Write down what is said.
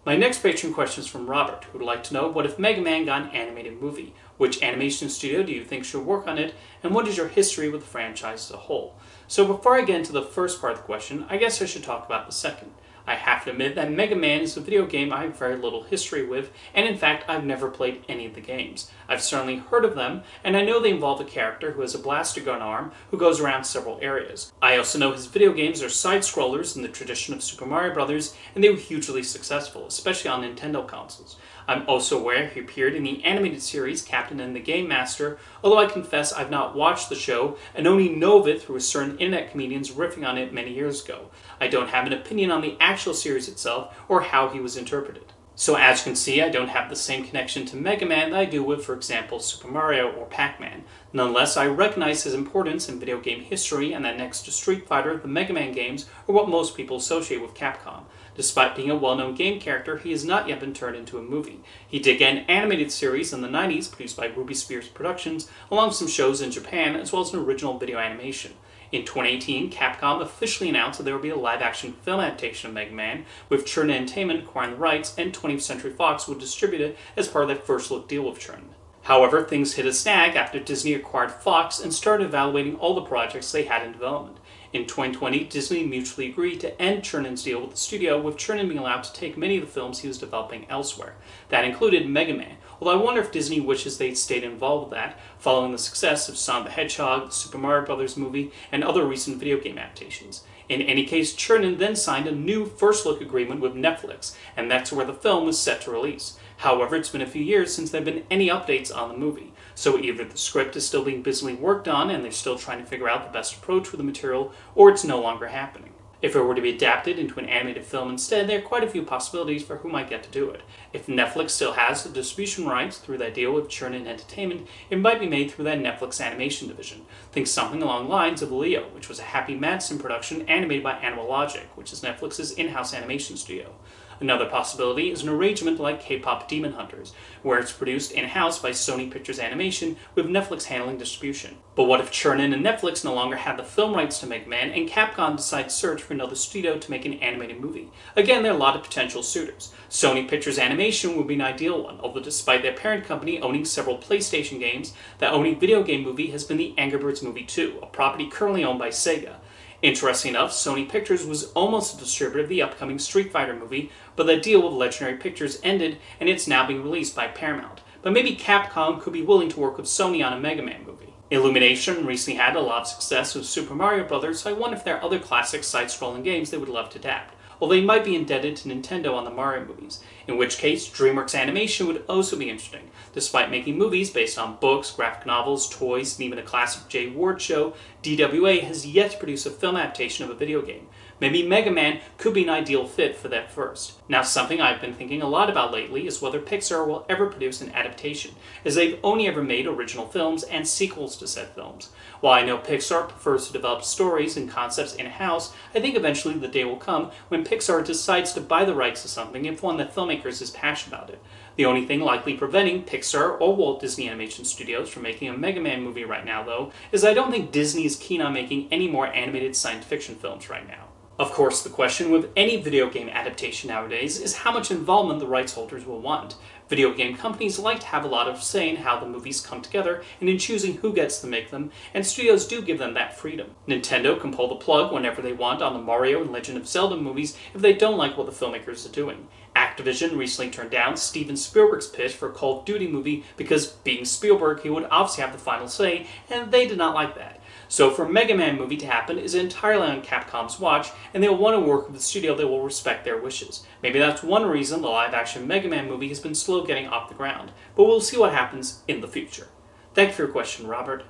My next patron question is from Robert, who would like to know, what if Mega Man got an animated movie? Which animation studio do you think should work on it? And what is your history with the franchise as a whole? So before I get into the first part of the question, I guess I should talk about the second. I have to admit that Mega Man is a video game I have very little history with, and in fact I've never played any of the games. I've certainly heard of them, and I know they involve a character who has a blaster gun arm who goes around several areas. I also know his video games are side-scrollers in the tradition of Super Mario Bros., and they were hugely successful, especially on Nintendo consoles. I'm also aware he appeared in the animated series Captain and the Game Master, although I confess I've not watched the show and only know of it through certain internet comedians riffing on it many years ago. I don't have an opinion on the actual series itself or how he was interpreted. So as you can see, I don't have the same connection to Mega Man that I do with, for example, Super Mario or Pac-Man. Nonetheless, I recognize his importance in video game history, and that next to Street Fighter, the Mega Man games are what most people associate with Capcom. Despite being a well-known game character, he has not yet been turned into a movie. He did get an animated series in the 90s produced by Ruby Spears Productions, along with some shows in Japan, as well as an original video animation. In 2018, Capcom officially announced that there will be a live-action film adaptation of Mega Man, with Chernin Entertainment acquiring the rights, and 20th Century Fox would distribute it as part of that first-look deal with Chernin. However, things hit a snag after Disney acquired Fox and started evaluating all the projects they had in development. In 2020, Disney mutually agreed to end Chernin's deal with the studio, with Chernin being allowed to take many of the films he was developing elsewhere. That included Mega Man, although I wonder if Disney wishes they'd stayed involved with that, following the success of Sonic the Hedgehog, the Super Mario Bros. Movie, and other recent video game adaptations. In any case, Chernin then signed a new first-look agreement with Netflix, and that's where the film was set to release. However, it's been a few years since there have been any updates on the movie, so either the script is still being busily worked on and they're still trying to figure out the best approach with the material, or it's no longer happening. If it were to be adapted into an animated film instead, there are quite a few possibilities for who might get to do it. If Netflix still has the distribution rights through that deal with Chernin Entertainment, it might be made through that Netflix animation division. Think something along the lines of Leo, which was a Happy Madison production animated by Animal Logic, which is Netflix's in-house animation studio. Another possibility is an arrangement like K-pop Demon Hunters, where it's produced in-house by Sony Pictures Animation with Netflix handling distribution. But what if Chernin and Netflix no longer have the film rights to Mega Man and Capcom decides to search for another studio to make an animated movie? Again, there are a lot of potential suitors. Sony Pictures Animation would be an ideal one, although despite their parent company owning several PlayStation games, the only video game movie has been the Angry Birds Movie 2, a property currently owned by Sega. Interesting enough, Sony Pictures was almost a distributor of the upcoming Street Fighter movie, but the deal with Legendary Pictures ended and it's now being released by Paramount. But maybe Capcom could be willing to work with Sony on a Mega Man movie. Illumination recently had a lot of success with Super Mario Bros., so I wonder if there are other classic side-scrolling games they would love to adapt, although they might be indebted to Nintendo on the Mario movies, in which case DreamWorks Animation would also be interesting. Despite making movies based on books, graphic novels, toys, and even a classic Jay Ward show, DWA has yet to produce a film adaptation of a video game. Maybe Mega Man could be an ideal fit for that first. Now, something I've been thinking a lot about lately is whether Pixar will ever produce an adaptation, as they've only ever made original films and sequels to said films. While I know Pixar prefers to develop stories and concepts in-house, I think eventually the day will come when Pixar decides to buy the rights to something if one that filmmakers is passionate about it. The only thing likely preventing Pixar or Walt Disney Animation Studios from making a Mega Man movie right now, though, is I don't think Disney is keen on making any more animated science fiction films right now. Of course, the question with any video game adaptation nowadays is how much involvement the rights holders will want. Video game companies like to have a lot of say in how the movies come together and in choosing who gets to make them, and studios do give them that freedom. Nintendo can pull the plug whenever they want on the Mario and Legend of Zelda movies if they don't like what the filmmakers are doing. Activision recently turned down Steven Spielberg's pitch for a Call of Duty movie because, being Spielberg, he would obviously have the final say, and they did not like that. So for a Mega Man movie to happen is entirely on Capcom's watch, and they will want to work with a studio that will respect their wishes. Maybe that's one reason the live-action Mega Man movie has been slow getting off the ground, but we'll see what happens in the future. Thank you for your question, Robert.